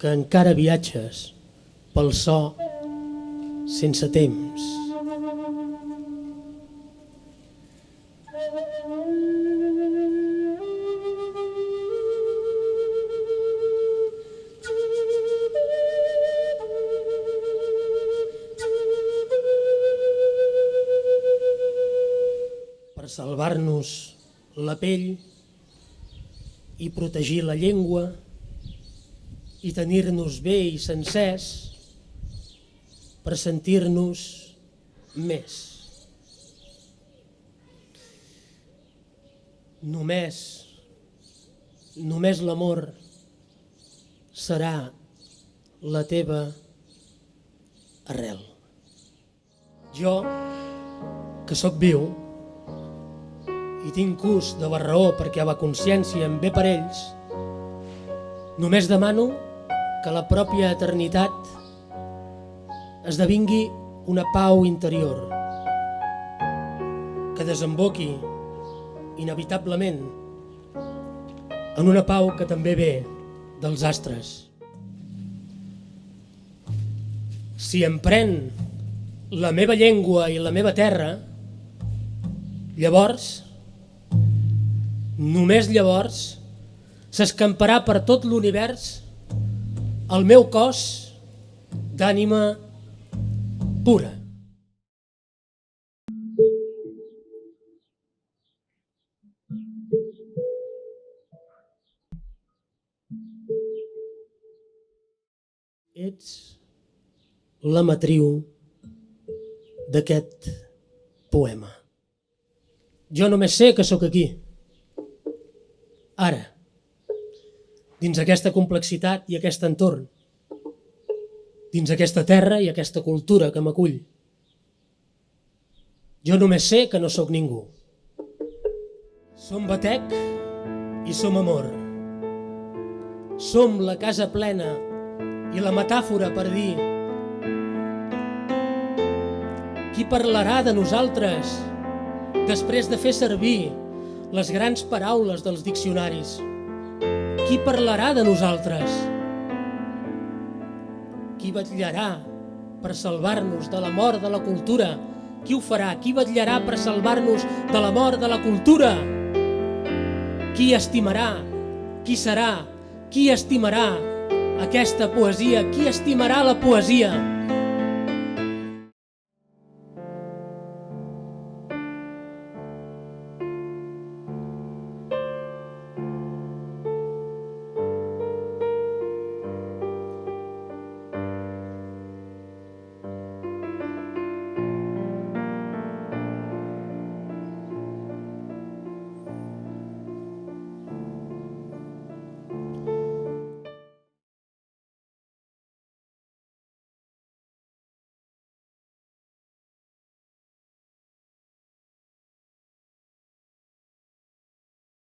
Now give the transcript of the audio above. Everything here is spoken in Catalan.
que encara viatges pel so sense temps. Per salvar-nos la pell i protegir la llengua i tenir-nos bé i sencers per sentir-nos més. Només l'amor serà la teva arrel. Jo, que sóc viu i tinc ús de la raó perquè la consciència em ve per ells, només demano que la pròpia eternitat esdevingui una pau interior, que desemboqui inevitablement en una pau que també ve dels astres. Si em pren la meva llengua i la meva terra, llavors, només llavors, s'escamparà per tot l'univers el meu cos d'ànima pura. Ets la matriu d'aquest poema. Jo només sé que sóc aquí, ara, dins aquesta complexitat i aquest entorn, dins aquesta terra i aquesta cultura que m'acull. Jo només sé que no sóc ningú. Som batec i som amor. Som la casa plena i la metàfora per dir: qui parlarà de nosaltres després de fer servir les grans paraules dels diccionaris? Qui parlarà de nosaltres? Qui vetllarà per salvar-nos de la mort de la cultura? Qui ho farà? Qui vetllarà per salvar-nos de la mort de la cultura? Qui estimarà? Qui serà? Qui estimarà aquesta poesia? Qui estimarà la poesia?